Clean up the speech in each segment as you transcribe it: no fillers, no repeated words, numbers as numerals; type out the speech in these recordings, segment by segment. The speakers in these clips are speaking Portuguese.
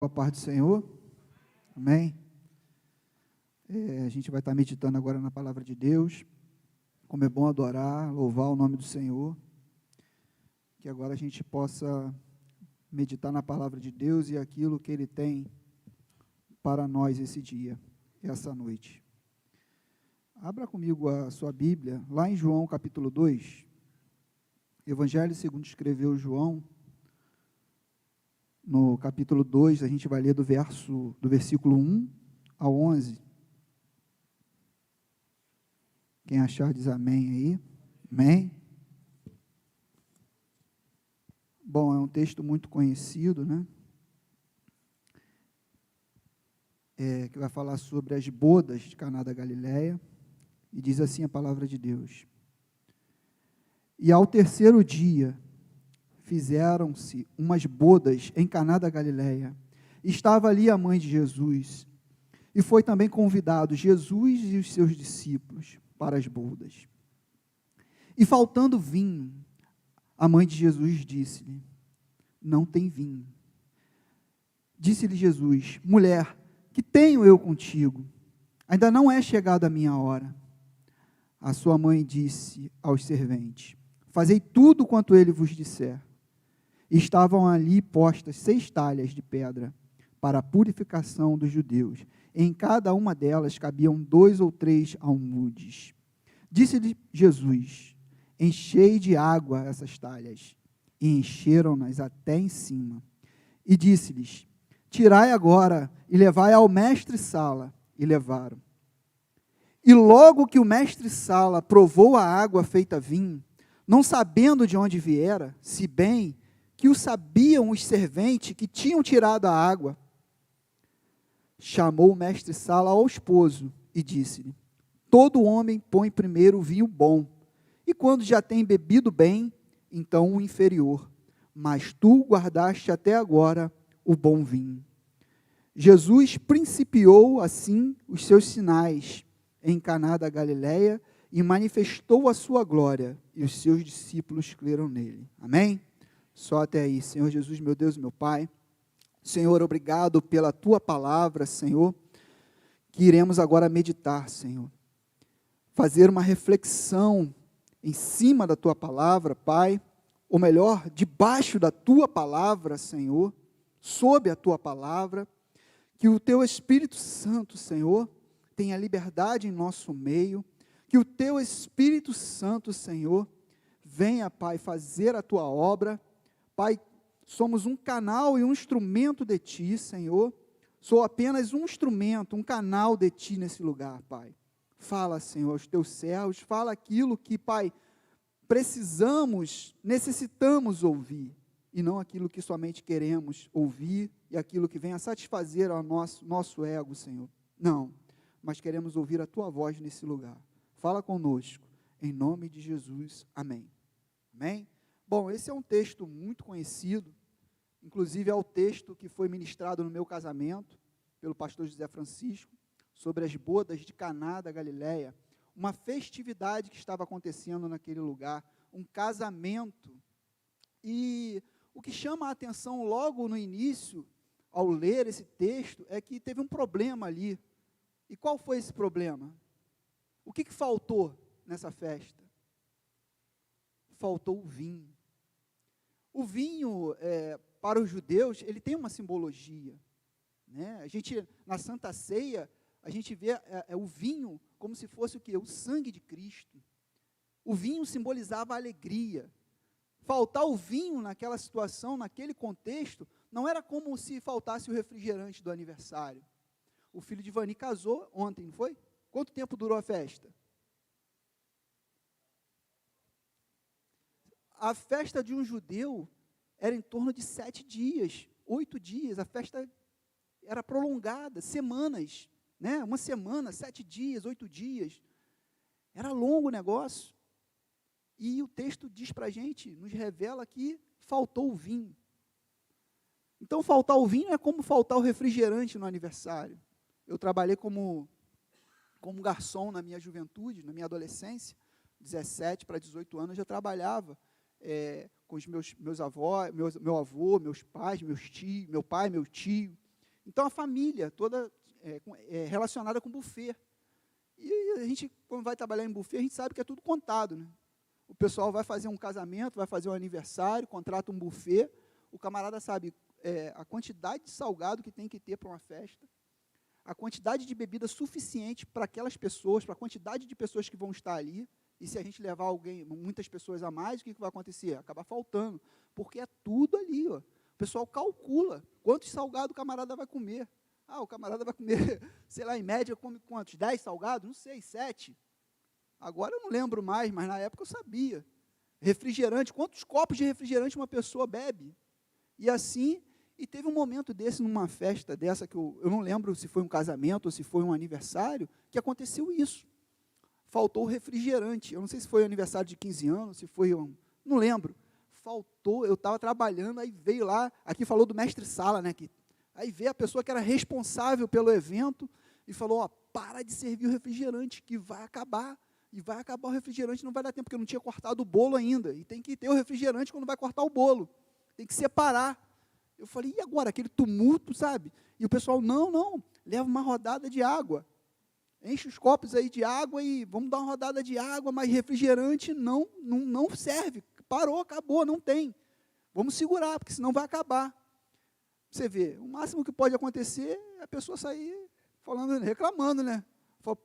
A paz do Senhor, amém? A gente vai estar meditando agora na palavra de Deus, como é bom adorar, louvar o nome do Senhor, que agora a gente possa meditar na palavra de Deus e aquilo que Ele tem para nós esse dia, essa noite. Abra comigo a sua Bíblia, lá em João capítulo 2, Evangelho segundo escreveu João. No capítulo 2, a gente vai ler do versículo 1 ao 11. Quem achar diz amém aí. Amém? Bom, é um texto muito conhecido, né? Que vai falar sobre as bodas de Caná da Galileia. E diz assim a palavra de Deus. E ao terceiro dia, fizeram-se umas bodas em Caná da Galileia. Estava ali a mãe de Jesus, e foi também convidado Jesus e os seus discípulos para as bodas. E faltando vinho, a mãe de Jesus disse-lhe: não tem vinho. Disse-lhe Jesus: mulher, que tenho eu contigo? Ainda não é chegada a minha hora. A sua mãe disse aos serventes: fazei tudo quanto ele vos disser. Estavam ali postas 6 talhas de pedra para a purificação dos judeus. Em cada uma delas cabiam 2 ou 3 almudes. Disse-lhe Jesus: enchei de água essas talhas. E encheram-nas até em cima. E disse-lhes: tirai agora e levai ao mestre-sala. E levaram. E logo que o mestre-sala provou a água feita vinho, não sabendo de onde viera, se bem que o sabiam os serventes que tinham tirado a água, chamou o mestre-sala ao esposo e disse-lhe: todo homem põe primeiro o vinho bom, e quando já tem bebido bem, então o inferior, mas tu guardaste até agora o bom vinho. Jesus principiou assim os seus sinais em Caná da Galileia e manifestou a sua glória, e os seus discípulos creram nele. Amém? Só até aí. Senhor Jesus, meu Deus e meu Pai, Senhor, obrigado pela Tua palavra, Senhor, que iremos agora meditar, Senhor, fazer uma reflexão em cima da Tua palavra, Pai, ou melhor, debaixo da Tua palavra, Senhor, sob a Tua palavra, que o Teu Espírito Santo, Senhor, tenha liberdade em nosso meio, que o Teu Espírito Santo, Senhor, venha, Pai, fazer a Tua obra. Pai, somos um canal e um instrumento de Ti, Senhor. Sou apenas um instrumento, um canal de Ti nesse lugar, Pai. Fala, Senhor, aos Teus servos, fala aquilo que, Pai, precisamos, necessitamos ouvir, e não aquilo que somente queremos ouvir, e aquilo que venha satisfazer ao nosso ego, Senhor. Não, mas queremos ouvir a Tua voz nesse lugar. Fala conosco, em nome de Jesus, amém. Amém? Bom, esse é um texto muito conhecido, inclusive é o texto que foi ministrado no meu casamento, pelo pastor José Francisco, sobre as bodas de Caná da Galileia, uma festividade que estava acontecendo naquele lugar, um casamento. E o que chama a atenção logo no início, ao ler esse texto, é que teve um problema ali. E qual foi esse problema? O que faltou nessa festa? Faltou o vinho. O vinho, para os judeus, ele tem uma simbologia, né? A gente, na Santa Ceia, a gente vê o vinho como se fosse o quê? O sangue de Cristo. O vinho simbolizava a alegria. Faltar o vinho naquela situação, naquele contexto, não era como se faltasse o refrigerante do aniversário. O filho de Vani casou ontem, não foi? Quanto tempo durou a festa? A festa de um judeu era em torno de 7 dias, 8 dias, a festa era prolongada, semanas, né? Uma semana, 7 dias, 8 dias, era longo o negócio, e o texto diz para a gente, nos revela que faltou o vinho. Então, faltar o vinho é como faltar o refrigerante no aniversário. Eu trabalhei como garçom na minha juventude, na minha adolescência, 17 para 18 anos, eu já trabalhava com os meus avós, meu avô, meus pais, meus tios, meu pai, meu tio, Então, a família toda é relacionada com buffet. E a gente, quando vai trabalhar em buffet, a gente sabe que é tudo contado, né? O pessoal vai fazer um casamento, vai fazer um aniversário, contrata um buffet, o camarada sabe a quantidade de salgado que tem que ter para uma festa, a quantidade de bebida suficiente para aquelas pessoas, para a quantidade de pessoas que vão estar ali, e se a gente levar muitas pessoas a mais, o que vai acontecer? Acaba faltando, porque é tudo ali, ó. O pessoal calcula quantos salgados o camarada vai comer. O camarada vai comer, sei lá, em média, come quantos? 10 salgados? Não sei, 7. Agora eu não lembro mais, mas na época eu sabia. Refrigerante, quantos copos de refrigerante uma pessoa bebe? E assim, e teve um momento desse, numa festa dessa, que eu não lembro se foi um casamento ou se foi um aniversário, que aconteceu isso. Faltou refrigerante. Eu não sei se foi aniversário de 15 anos, se foi não lembro. Faltou, eu estava trabalhando, aí veio lá, aqui falou do mestre-sala, né, que aí veio a pessoa que era responsável pelo evento e falou, para de servir o refrigerante, que vai acabar. E vai acabar o refrigerante, não vai dar tempo, porque eu não tinha cortado o bolo ainda. E tem que ter o refrigerante quando vai cortar o bolo. Tem que separar. Eu falei, e agora? Aquele tumulto, sabe? E o pessoal, não, leva uma rodada de água. Enche os copos aí de água e vamos dar uma rodada de água, mas refrigerante não serve. Parou, acabou, não tem. Vamos segurar, porque senão vai acabar. Você vê, o máximo que pode acontecer é a pessoa sair falando, reclamando, né? Fala,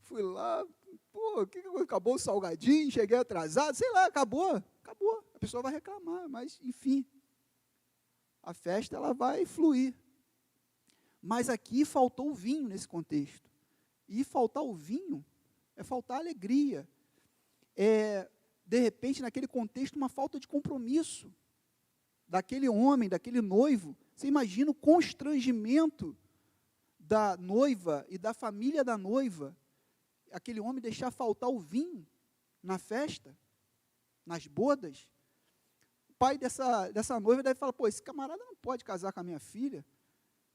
fui lá, acabou o salgadinho, cheguei atrasado, sei lá, acabou. A pessoa vai reclamar, mas, enfim, a festa ela vai fluir. Mas aqui faltou o vinho nesse contexto. E faltar o vinho é faltar alegria. De repente, naquele contexto, uma falta de compromisso daquele homem, daquele noivo. Você imagina o constrangimento da noiva e da família da noiva, aquele homem deixar faltar o vinho na festa, nas bodas. O pai dessa noiva deve falar, esse camarada não pode casar com a minha filha.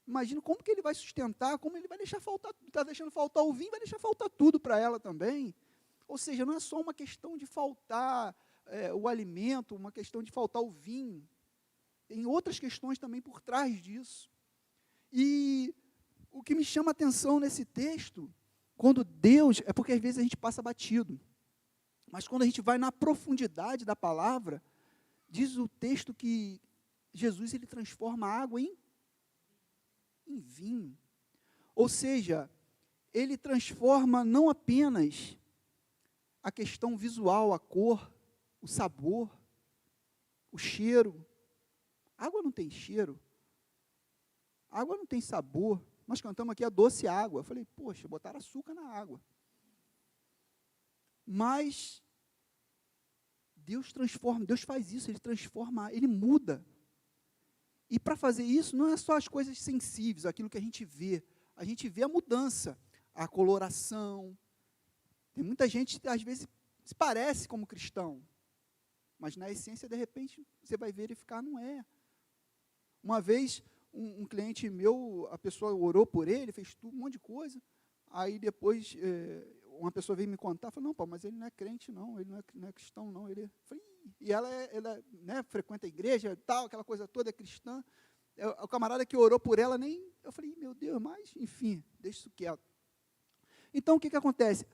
Imagina como que ele vai sustentar, como ele vai deixar faltar, está deixando faltar o vinho, vai deixar faltar tudo para ela também. Ou seja, não é só uma questão de faltar o alimento, uma questão de faltar o vinho. Tem outras questões também por trás disso. E o que me chama a atenção nesse texto, quando Deus, é porque às vezes a gente passa batido, mas quando a gente vai na profundidade da palavra, diz o texto que Jesus ele transforma a água em vinho. Ou seja, ele transforma não apenas a questão visual, a cor, o sabor, o cheiro. Água não tem cheiro. Água não tem sabor. Nós cantamos aqui a doce água. Eu falei, poxa, botaram açúcar na água. Mas Deus transforma, Deus faz isso, Ele transforma, Ele muda. E para fazer isso, não é só as coisas sensíveis, aquilo que a gente vê a mudança, a coloração. Tem muita gente que às vezes se parece como cristão, mas na essência, de repente, você vai verificar, não é. Uma vez, um cliente meu, a pessoa orou por ele, fez tudo, um monte de coisa, aí depois, uma pessoa veio me contar, falou, não, Paulo, mas ele não é crente, não, ele não é cristão, não, e ela né, frequenta a igreja, tal, aquela coisa toda, é cristã, o camarada que orou por ela, eu falei, meu Deus, mas, enfim, deixa isso quieto. Então, o que acontece?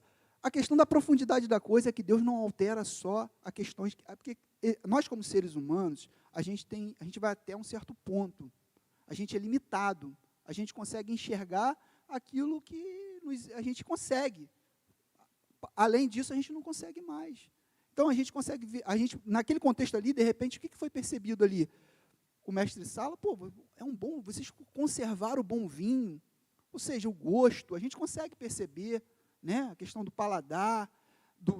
A questão da profundidade da coisa é que Deus não altera só a questões, porque nós como seres humanos, a gente vai até um certo ponto, a gente é limitado, a gente consegue enxergar aquilo que a gente consegue, além disso a gente não consegue mais. Então a gente consegue ver, naquele contexto ali, de repente, o que foi percebido ali? O mestre-sala, vocês conservaram o bom vinho, ou seja, o gosto, a gente consegue perceber, né, a questão do paladar,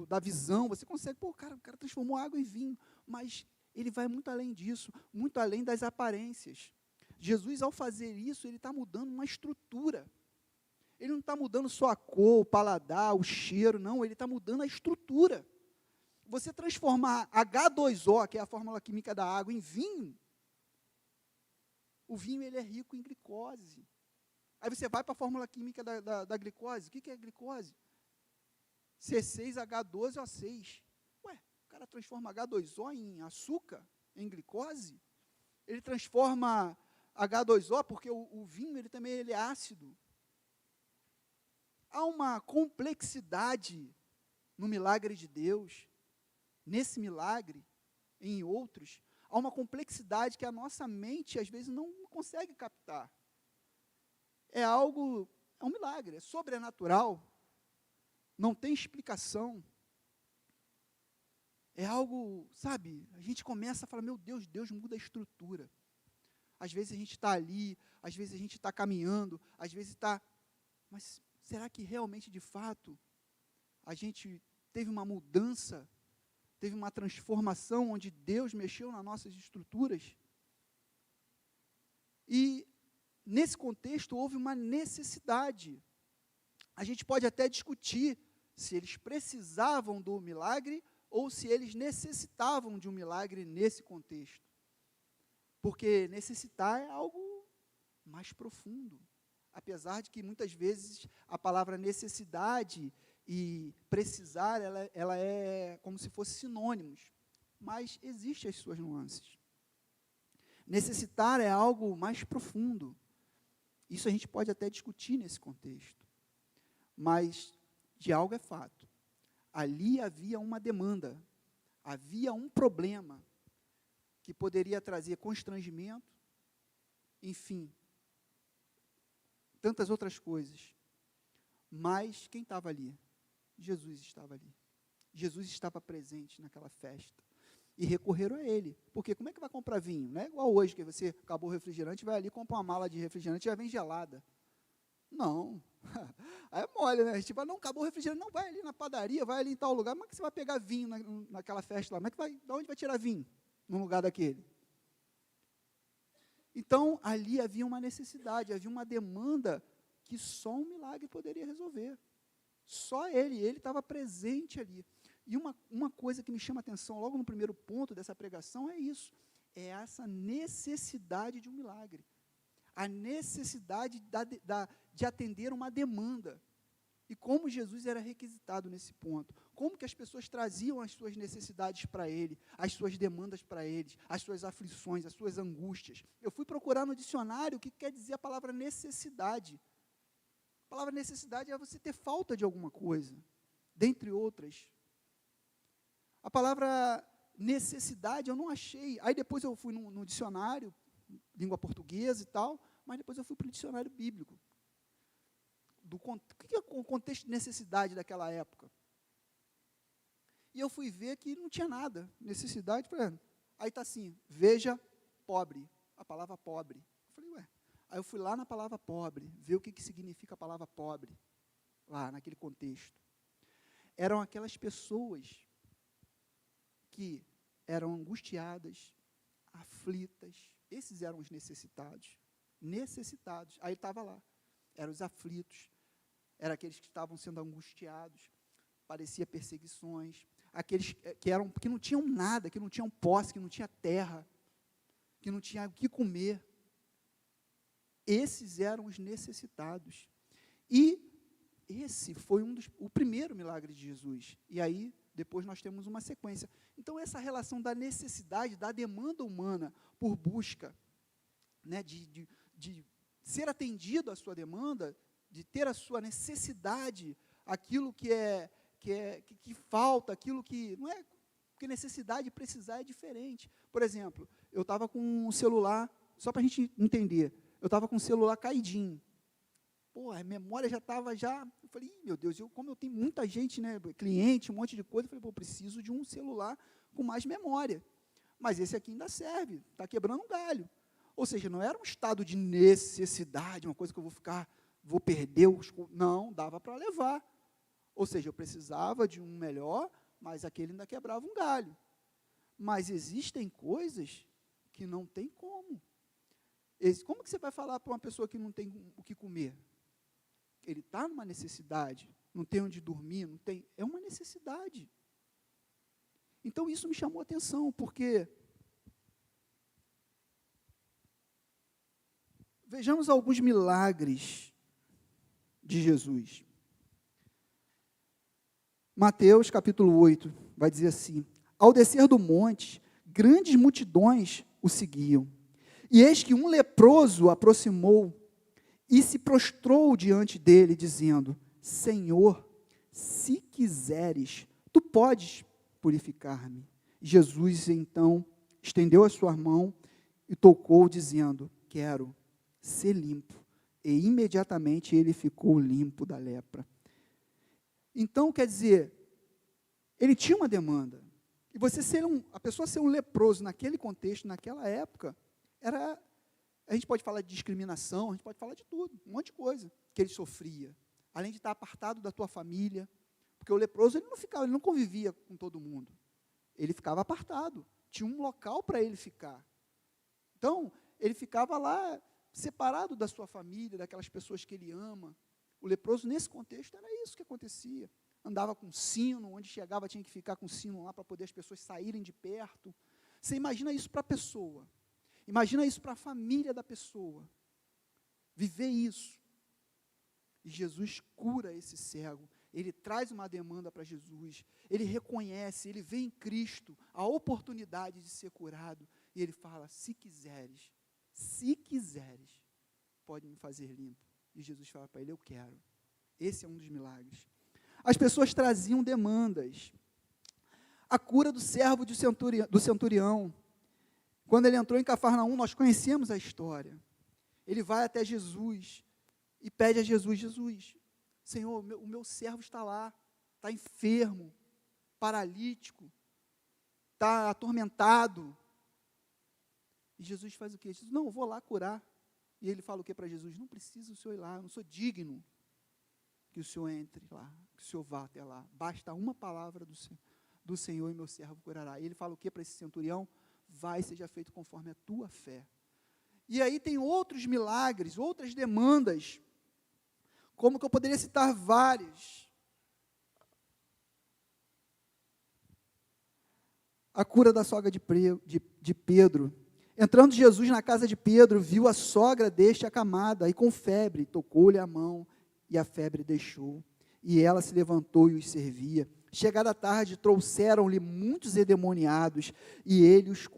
da visão, você consegue, o cara transformou água em vinho, mas ele vai muito além disso, muito além das aparências. Jesus, ao fazer isso, ele está mudando uma estrutura. Ele não está mudando só a cor, o paladar, o cheiro, não, ele está mudando a estrutura. Você transformar H2O, que é a fórmula química da água, em vinho, o vinho ele é rico em glicose. Aí você vai para a fórmula química da glicose. O que é a glicose? C6H12O6. O cara transforma H2O em açúcar, em glicose. Ele transforma H2O, porque o vinho ele é ácido. Há uma complexidade no milagre de Deus, nesse milagre, em outros, há uma complexidade que a nossa mente, às vezes, não consegue captar. É um milagre, é sobrenatural, não tem explicação. É algo, sabe, a gente começa a falar, meu Deus, Deus muda a estrutura. Às vezes a gente está ali, às vezes a gente está caminhando, às vezes está... Mas será que realmente, de fato, a gente teve uma mudança, teve uma transformação onde Deus mexeu nas nossas estruturas? E, nesse contexto, houve uma necessidade. A gente pode até discutir se eles precisavam do milagre ou se eles necessitavam de um milagre nesse contexto. Porque necessitar é algo mais profundo. Apesar de que, muitas vezes, a palavra necessidade e precisar, ela é como se fossem sinônimos. Mas existem as suas nuances. Necessitar é algo mais profundo. Isso a gente pode até discutir nesse contexto. Mas, de algo é fato. Ali havia uma demanda, havia um problema que poderia trazer constrangimento, enfim, tantas outras coisas. Mas quem estava ali? Jesus estava ali. Jesus estava presente naquela festa. E recorreram a ele. Porque como é que vai comprar vinho? Não é igual hoje, que você acabou o refrigerante, vai ali, compra uma mala de refrigerante e já vem gelada. Não. Aí é mole, né? Tipo, não, acabou o refrigerante. Não, vai ali na padaria, vai ali em tal lugar. Como é que você vai pegar vinho naquela festa lá? Como é que de onde vai tirar vinho num lugar daquele? Então, ali havia uma necessidade, havia uma demanda que só um milagre poderia resolver. Só ele estava presente ali. E uma coisa que me chama a atenção logo no primeiro ponto dessa pregação é isso, é essa necessidade de um milagre. A necessidade de atender uma demanda. E como Jesus era requisitado nesse ponto. Como que as pessoas traziam as suas necessidades para ele, as suas demandas para eles, as suas aflições, as suas angústias. Eu fui procurar no dicionário o que quer dizer a palavra necessidade. A palavra necessidade é você ter falta de alguma coisa, dentre outras. A palavra necessidade eu não achei. Aí depois eu fui no dicionário, língua portuguesa e tal, mas depois eu fui para o dicionário bíblico. O que é o contexto de necessidade daquela época? E eu fui ver que não tinha nada, necessidade. Aí está assim, veja, pobre, a palavra pobre. Eu falei, ué. Aí eu fui lá na palavra pobre, ver o que significa a palavra pobre, lá naquele contexto. Eram aquelas pessoas que eram angustiadas, aflitas, esses eram os necessitados. Necessitados, aí estava lá, eram os aflitos, eram aqueles que estavam sendo angustiados, parecia perseguições, aqueles que não tinham nada, que não tinham posse, que não tinha terra, que não tinha o que comer. Esses eram os necessitados. E esse foi o primeiro milagre de Jesus. E aí, depois nós temos uma sequência. Então, essa relação da necessidade, da demanda humana por busca, né, de ser atendido à sua demanda, de ter a sua necessidade, aquilo que falta, aquilo que... Não é porque necessidade e precisar é diferente. Por exemplo, eu estava com um celular, só para a gente entender, eu estava com um celular caidinho. Pô, a memória já estava eu falei, meu Deus, como eu tenho muita gente, né, cliente, um monte de coisa, eu falei, pô, preciso de um celular com mais memória. Mas esse aqui ainda serve, está quebrando um galho. Ou seja, não era um estado de necessidade, uma coisa que eu vou perder, não, dava para levar. Ou seja, eu precisava de um melhor, mas aquele ainda quebrava um galho. Mas existem coisas que não tem como. Como que você vai falar para uma pessoa que não tem o que comer? Ele está numa necessidade, não tem onde dormir, não tem, é uma necessidade. Então, isso me chamou a atenção, porque vejamos alguns milagres de Jesus. Mateus, capítulo 8, vai dizer assim, ao descer do monte, grandes multidões o seguiam, E eis que um leproso aproximou e se prostrou diante dele, dizendo: Senhor, se quiseres, tu podes purificar-me. Jesus, então, estendeu a sua mão e tocou, dizendo: quero ser limpo. E imediatamente ele ficou limpo da lepra. Então, quer dizer, ele tinha uma demanda. E a pessoa ser um leproso naquele contexto, naquela época, a gente pode falar de discriminação, a gente pode falar de tudo, um monte de coisa que ele sofria. Além de estar apartado da tua família, porque o leproso ele não convivia com todo mundo. Ele ficava apartado, tinha um local para ele ficar. Então, ele ficava lá, separado da sua família, daquelas pessoas que ele ama. O leproso, nesse contexto, era isso que acontecia. Andava com sino, onde chegava tinha que ficar com sino lá para poder as pessoas saírem de perto. Você imagina isso para a pessoa. Imagina isso para a família da pessoa. Viver isso. E Jesus cura esse cego. Ele traz uma demanda para Jesus. Ele reconhece, ele vê em Cristo a oportunidade de ser curado. E ele fala: se quiseres, pode me fazer limpo. E Jesus fala para ele: eu quero. Esse é um dos milagres. As pessoas traziam demandas. A cura do servo do centurião. Quando ele entrou em Cafarnaum, nós conhecemos a história. Ele vai até Jesus e pede a Jesus: Jesus, Senhor, o meu servo está lá, está enfermo, paralítico, está atormentado. E Jesus faz o quê? Jesus: não, eu vou lá curar. E ele fala o quê para Jesus? Não precisa o senhor ir lá, eu não sou digno que o senhor entre lá, que o senhor vá até lá. Basta uma palavra do Senhor e meu servo curará. E ele fala o quê para esse centurião? Vai, seja feito conforme a tua fé. E aí tem outros milagres, outras demandas, como que eu poderia citar várias. A cura da sogra de Pedro. Entrando Jesus na casa de Pedro, viu a sogra deste acamada e com febre, tocou-lhe a mão e a febre deixou. E ela se levantou e os servia. Chegada a tarde, trouxeram-lhe muitos endemoniados, e ele os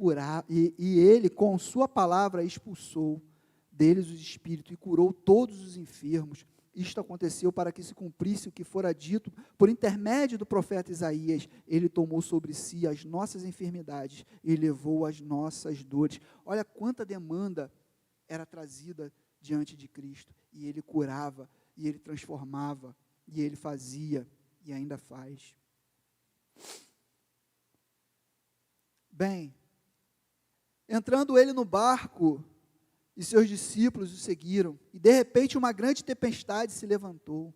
e ele, com sua palavra, expulsou deles os espíritos, e curou todos os enfermos. Isto aconteceu para que se cumprisse o que fora dito, por intermédio do profeta Isaías: ele tomou sobre si as nossas enfermidades, e levou as nossas dores. Olha quanta demanda era trazida diante de Cristo, e ele curava, e ele transformava, e ele fazia, e ainda faz. Bem, entrando ele no barco, e seus discípulos o seguiram, e de repente uma grande tempestade se levantou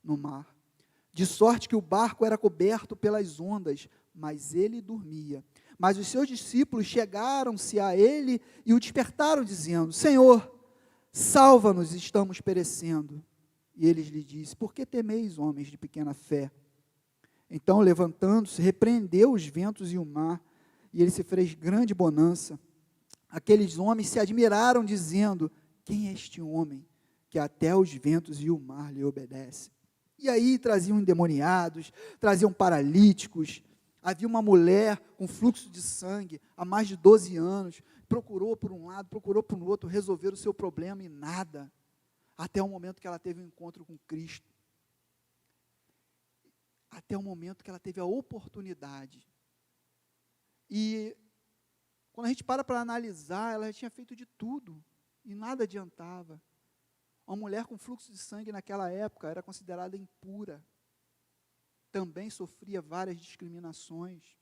no mar, de sorte que o barco era coberto pelas ondas, mas ele dormia. Mas os seus discípulos chegaram-se a ele e o despertaram, dizendo: Senhor, salva-nos, estamos perecendo. E ele lhe disse: por que temeis, homens de pequena fé? Então, levantando-se, repreendeu os ventos e o mar, e ele se fez grande bonança. Aqueles homens se admiraram, dizendo: quem é este homem, que até os ventos e o mar lhe obedecem? E aí traziam endemoniados, traziam paralíticos. Havia uma mulher com fluxo de sangue há mais de 12 anos, procurou por um lado, procurou por outro, resolver o seu problema e nada, até o momento que ela teve um encontro com Cristo. Até o momento que ela teve a oportunidade. E quando a gente para analisar, ela já tinha feito de tudo, e nada adiantava. Uma mulher com fluxo de sangue naquela época era considerada impura. Também sofria várias discriminações.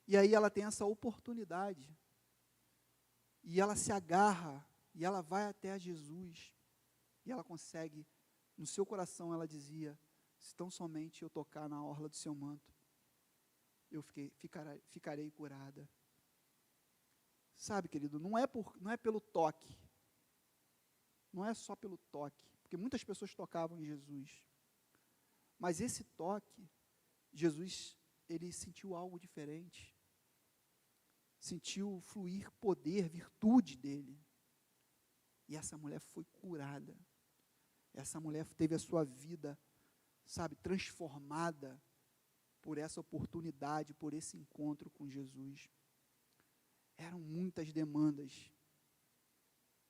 E aí ela tem essa oportunidade. E ela se agarra, e ela vai até a Jesus. E ela consegue, no seu coração ela dizia: se tão somente eu tocar na orla do seu manto, eu ficarei curada. Sabe, querido, não é pelo toque. Não é só pelo toque, porque muitas pessoas tocavam em Jesus. Mas esse toque, Jesus, ele sentiu algo diferente. Sentiu fluir poder, virtude dele. E essa mulher foi curada. Essa mulher teve a sua vida, sabe, transformada por essa oportunidade, por esse encontro com Jesus. Eram muitas demandas.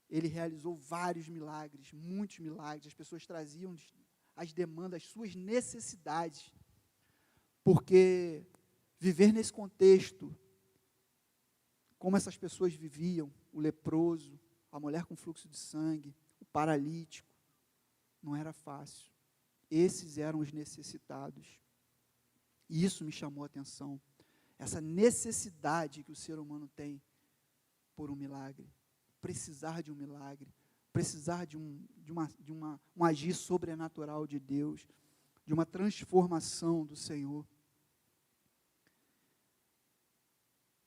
Ele realizou vários milagres, muitos milagres. As pessoas traziam as demandas, as suas necessidades. Porque viver nesse contexto, como essas pessoas viviam, o leproso, a mulher com fluxo de sangue, o paralítico, não era fácil. Esses eram os necessitados. E isso me chamou a atenção. Essa necessidade que o ser humano tem por um milagre. Precisar de um milagre. Precisar de um agir sobrenatural de Deus. De uma transformação do Senhor.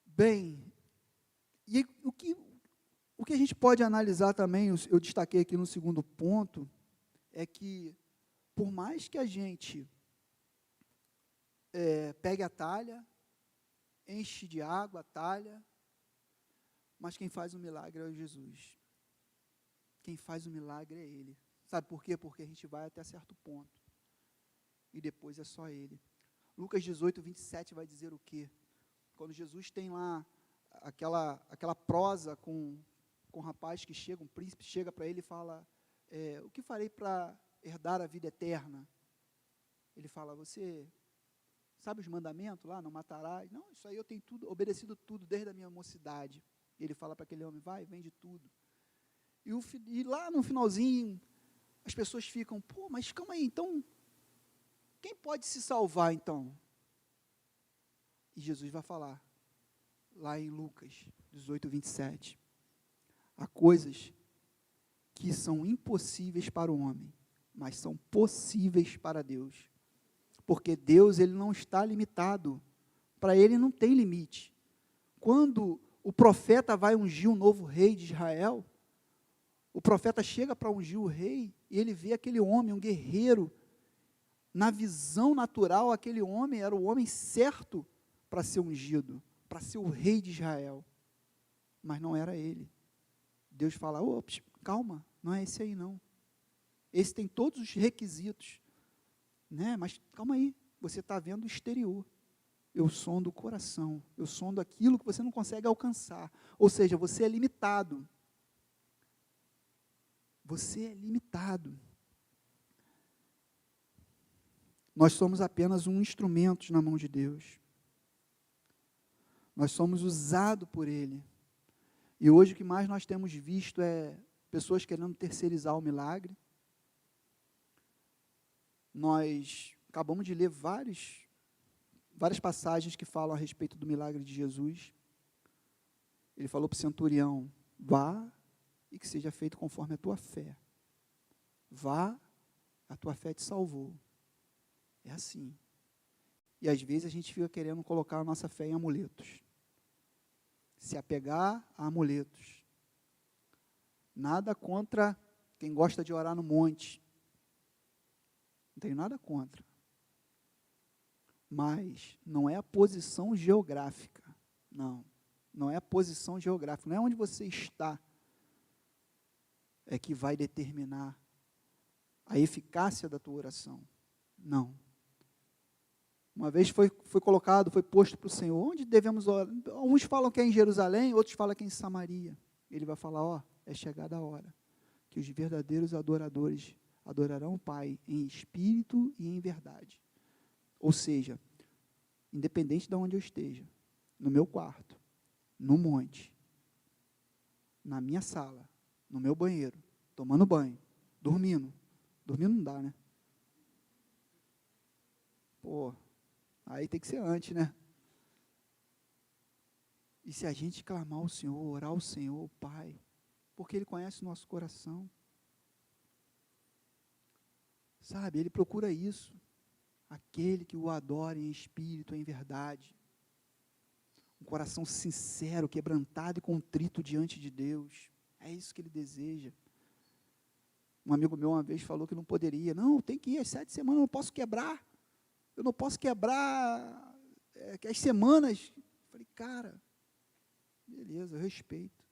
Bem, e o que a gente pode analisar também, eu destaquei aqui no segundo ponto, é que por mais que a gente pegue a talha, enche de água a talha, mas quem faz o milagre é Jesus. Quem faz o milagre é Ele. Sabe por quê? Porque a gente vai até certo ponto. E depois é só Ele. Lucas 18, 27 vai dizer o quê? Quando Jesus tem lá aquela prosa com o rapaz que chega, um príncipe, chega para ele e fala, o que farei para herdar a vida eterna? Ele fala, você sabe os mandamentos lá, não matarás? Não, isso aí eu tenho tudo, obedecido tudo desde a minha mocidade. Ele fala para aquele homem, vai, vende tudo. E lá no finalzinho, as pessoas ficam, pô, mas calma aí, então, quem pode se salvar então? E Jesus vai falar, lá em Lucas 18, 27, há coisas que são impossíveis para o homem, mas são possíveis para Deus. Porque Deus, Ele não está limitado. Para Ele não tem limite. Quando o profeta vai ungir um novo rei de Israel, o profeta chega para ungir o rei, e ele vê aquele homem, um guerreiro. Na visão natural, aquele homem era o homem certo para ser ungido, para ser o rei de Israel. Mas não era ele. Deus fala, ops, calma, não é esse aí não. Esse tem todos os requisitos. Né? Mas calma aí, você está vendo o exterior. Eu sondo o coração, eu sondo aquilo que você não consegue alcançar. Ou seja, você é limitado. Você é limitado. Nós somos apenas um instrumento na mão de Deus. Nós somos usados por Ele. E hoje o que mais nós temos visto é pessoas querendo terceirizar o milagre. Nós acabamos de ler várias passagens que falam a respeito do milagre de Jesus. Ele falou para o centurião, vá e que seja feito conforme a tua fé. Vá, a tua fé te salvou. É assim. E às vezes a gente fica querendo colocar a nossa fé em amuletos. Se apegar a amuletos. Nada contra quem gosta de orar no monte. Não tenho nada contra. Mas não é a posição geográfica. Não. Não é a posição geográfica. Não é onde você está. É que vai determinar a eficácia da tua oração. Não. Uma vez foi colocado, foi posto para o Senhor, onde devemos orar? Uns falam que é em Jerusalém, outros falam que é em Samaria. Ele vai falar, é chegada a hora, que os verdadeiros adoradores adorarão o Pai em espírito e em verdade. Ou seja, independente de onde eu esteja, no meu quarto, no monte, na minha sala, no meu banheiro, tomando banho, dormindo. Dormindo não dá, né? Pô, aí tem que ser antes, né? E se a gente clamar ao Senhor, orar ao Senhor, o Pai, porque Ele conhece o nosso coração. Sabe, Ele procura isso. Aquele que o adora em espírito, em verdade. Um coração sincero, quebrantado e contrito diante de Deus. É isso que Ele deseja. Um amigo meu uma vez falou que não poderia. Não, tem que ir às 7 semanas, eu não posso quebrar. Eu não posso quebrar as semanas. Eu falei, cara, beleza, eu respeito.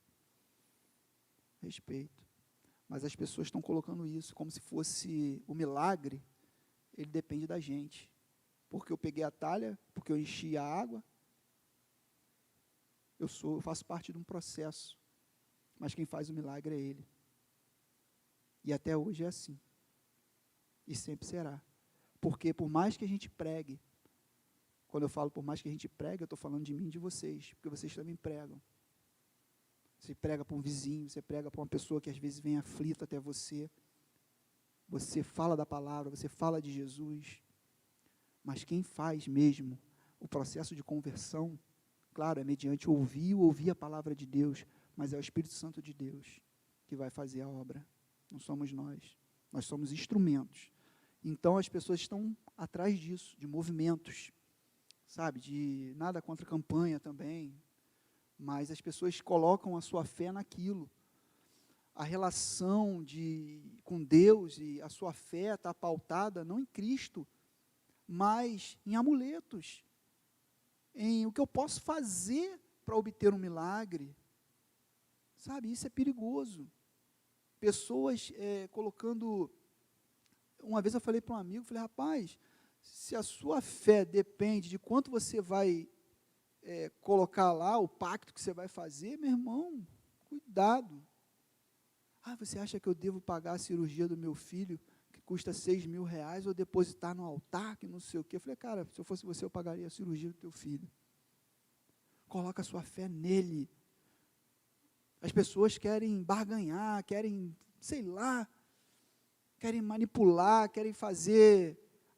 Respeito. Mas as pessoas estão colocando isso como se fosse o milagre, ele depende da gente. Porque eu peguei a talha, porque eu enchi a água. Eu faço parte de um processo, mas quem faz o milagre é Ele. E até hoje é assim. E sempre será. Porque por mais que a gente pregue, quando eu falo por mais que a gente pregue, eu estou falando de mim e de vocês, porque vocês também pregam. Você prega para um vizinho, você prega para uma pessoa que às vezes vem aflita até você. Você fala da palavra, você fala de Jesus. Mas quem faz mesmo o processo de conversão, claro, é mediante ouvir a palavra de Deus, mas é o Espírito Santo de Deus que vai fazer a obra. Não somos nós. Nós somos instrumentos. Então as pessoas estão atrás disso, de movimentos, sabe, de nada contra a campanha também, mas as pessoas colocam a sua fé naquilo. A relação com Deus e a sua fé está pautada não em Cristo, mas em amuletos, em o que eu posso fazer para obter um milagre. Sabe, isso é perigoso. Pessoas colocando... Uma vez eu falei para um amigo, falei, rapaz, se a sua fé depende de quanto você vai colocar lá, o pacto que você vai fazer, meu irmão, cuidado. Você acha que eu devo pagar a cirurgia do meu filho, que custa R$6.000, ou depositar no altar, que não sei o quê? Eu falei, cara, se eu fosse você, eu pagaria a cirurgia do teu filho. Coloca a sua fé nele. As pessoas querem barganhar, querem, sei lá, querem manipular, querem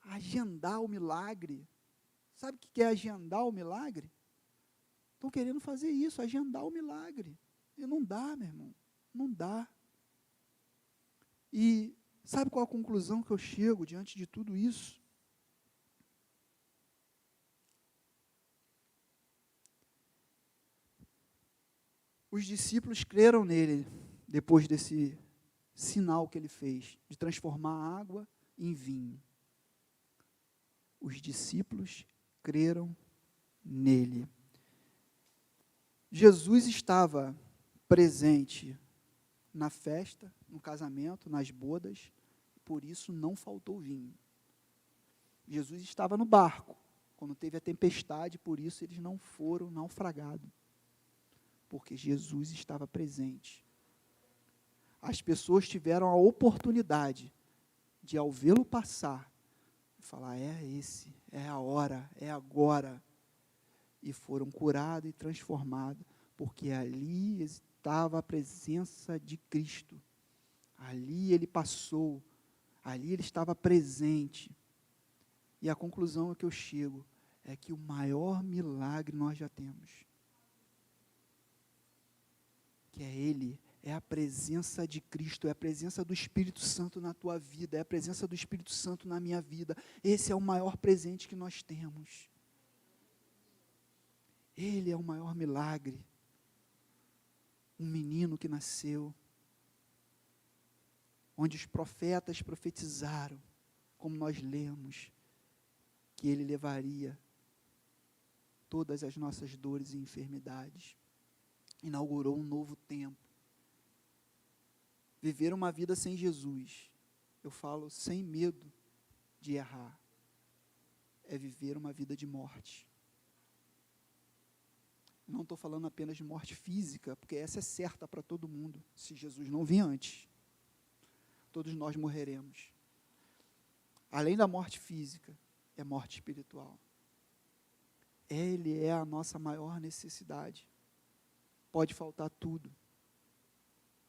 agendar o milagre. Sabe o que é agendar o milagre? Estão querendo fazer isso, agendar o milagre. E não dá, meu irmão, não dá. E sabe qual a conclusão que eu chego diante de tudo isso? Os discípulos creram nele, depois desse sinal que ele fez, de transformar a água em vinho. Os discípulos creram nele. Jesus estava presente na festa, no casamento, nas bodas, por isso não faltou vinho. Jesus estava no barco, quando teve a tempestade, por isso eles não foram naufragados, porque Jesus estava presente. As pessoas tiveram a oportunidade de, ao vê-lo passar, falar, é a hora, é agora, e foram curados e transformados, porque ali estava a presença de Cristo, ali ele passou, ali ele estava presente. E a conclusão a que eu chego é que o maior milagre nós já temos, que é Ele, é a presença de Cristo, é a presença do Espírito Santo na tua vida, é a presença do Espírito Santo na minha vida. Esse é o maior presente que nós temos. Ele é o maior milagre. Um menino que nasceu, onde os profetas profetizaram, como nós lemos, que ele levaria todas as nossas dores e enfermidades. Inaugurou um novo tempo. Viver uma vida sem Jesus, eu falo sem medo de errar, é viver uma vida de morte. Não estou falando apenas de morte física, porque essa é certa para todo mundo, se Jesus não vir antes. Todos nós morreremos. Além da morte física, é morte espiritual. Ele é a nossa maior necessidade. Pode faltar tudo,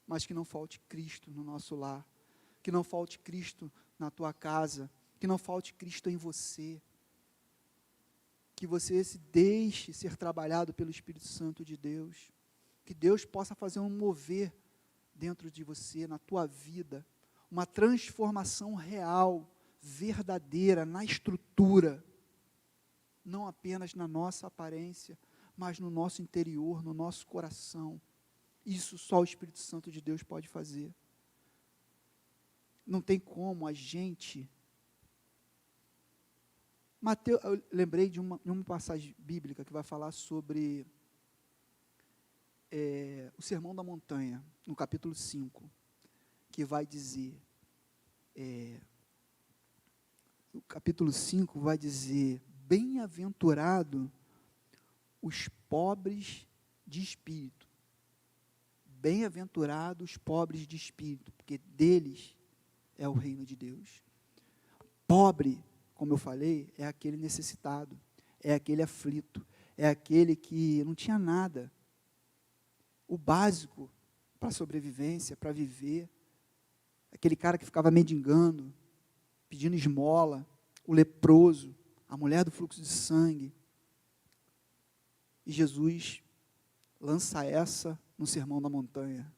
mas que não falte Cristo no nosso lar, que não falte Cristo na tua casa, que não falte Cristo em você, que você se deixe ser trabalhado pelo Espírito Santo de Deus, que Deus possa fazer um mover dentro de você, na tua vida, uma transformação real, verdadeira, na estrutura, não apenas na nossa aparência, mas no nosso interior, no nosso coração. Isso só o Espírito Santo de Deus pode fazer. Não tem como a gente... eu lembrei de uma passagem bíblica que vai falar sobre o Sermão da Montanha, no capítulo 5, que vai dizer, o capítulo 5 vai dizer, bem-aventurado os pobres de espírito. Bem-aventurados os pobres de espírito, porque deles é o reino de Deus. Pobre, como eu falei, é aquele necessitado, é aquele aflito, é aquele que não tinha nada. O básico para a sobrevivência, para viver. Aquele cara que ficava mendigando, pedindo esmola, o leproso, a mulher do fluxo de sangue. E Jesus lança essa no Sermão da Montanha.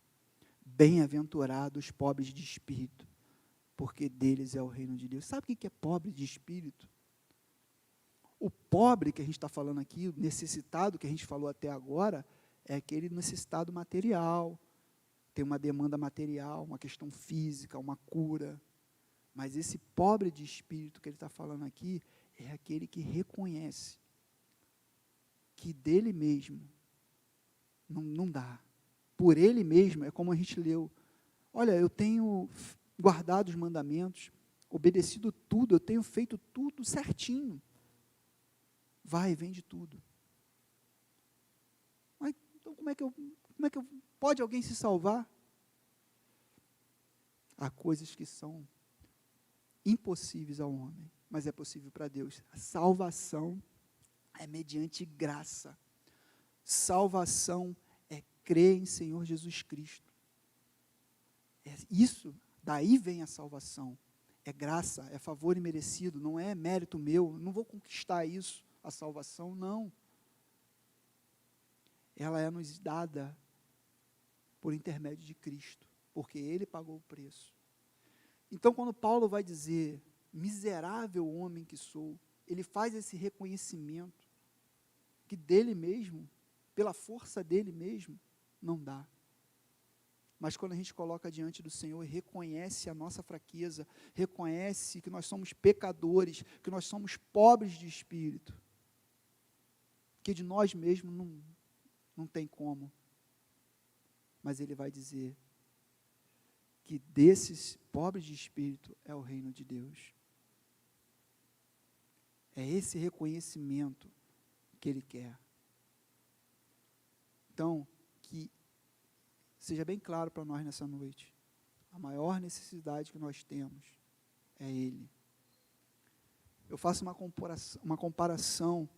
Bem-aventurados os pobres de espírito, porque deles é o reino de Deus. Sabe o que é pobre de espírito? O pobre que a gente está falando aqui, o necessitado que a gente falou até agora, é aquele necessitado material, tem uma demanda material, uma questão física, uma cura. Mas esse pobre de espírito que ele está falando aqui, é aquele que reconhece que dele mesmo não dá. Por ele mesmo, é como a gente leu, olha, eu tenho guardado os mandamentos, obedecido tudo, eu tenho feito tudo certinho. Vai e vende tudo. Mas, então como é que pode alguém se salvar? Há coisas que são impossíveis ao homem, mas é possível para Deus. A salvação é mediante graça. Salvação é crer em Senhor Jesus Cristo. Daí vem a salvação. É graça, é favor imerecido, não é mérito meu, não vou conquistar isso, a salvação, não. Ela é nos dada por intermédio de Cristo, porque Ele pagou o preço. Então, quando Paulo vai dizer, miserável homem que sou, ele faz esse reconhecimento, que dele mesmo, pela força dele mesmo, não dá. Mas quando a gente coloca diante do Senhor e reconhece a nossa fraqueza, reconhece que nós somos pecadores, que nós somos pobres de espírito, que de nós mesmos não tem como. Mas ele vai dizer que desses pobres de espírito é o reino de Deus. É esse reconhecimento que ele quer. Então, que seja bem claro para nós nessa noite, a maior necessidade que nós temos é Ele. Eu faço uma comparação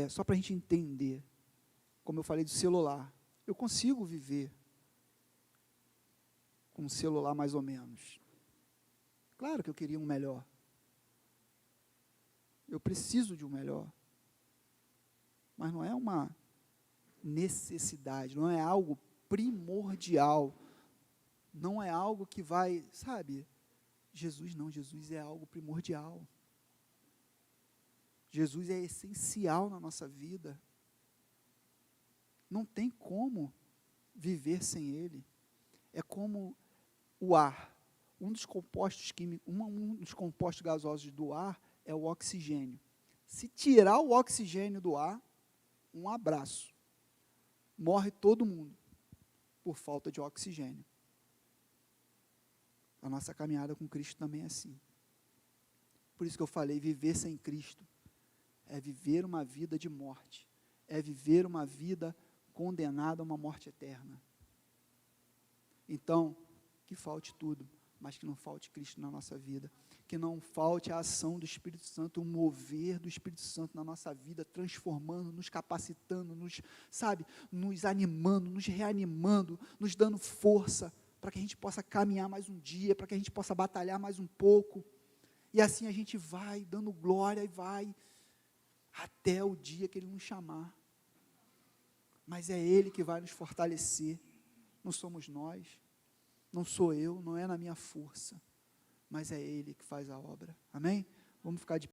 só para a gente entender, como eu falei do celular. Eu consigo viver com um celular mais ou menos. Claro que eu queria um melhor. Eu preciso de um melhor. Mas não é uma necessidade, não é algo primordial, não é algo que vai, sabe, Jesus não, Jesus é algo primordial, Jesus é essencial na nossa vida, não tem como viver sem Ele, é como o ar, um dos compostos químicos, um dos compostos gasosos do ar é o oxigênio, se tirar o oxigênio do ar, um abraço, morre todo mundo, por falta de oxigênio. A nossa caminhada com Cristo também é assim. Por isso que eu falei, viver sem Cristo é viver uma vida de morte, é viver uma vida condenada a uma morte eterna. Então, que falte tudo, mas que não falte Cristo na nossa vida, que não falte a ação do Espírito Santo, o mover do Espírito Santo na nossa vida, transformando, nos capacitando, nos animando, nos reanimando, nos dando força, para que a gente possa caminhar mais um dia, para que a gente possa batalhar mais um pouco, e assim a gente vai dando glória e vai, até o dia que Ele nos chamar, mas é Ele que vai nos fortalecer, não somos nós, não sou eu, não é na minha força, mas é Ele que faz a obra, amém? Vamos ficar de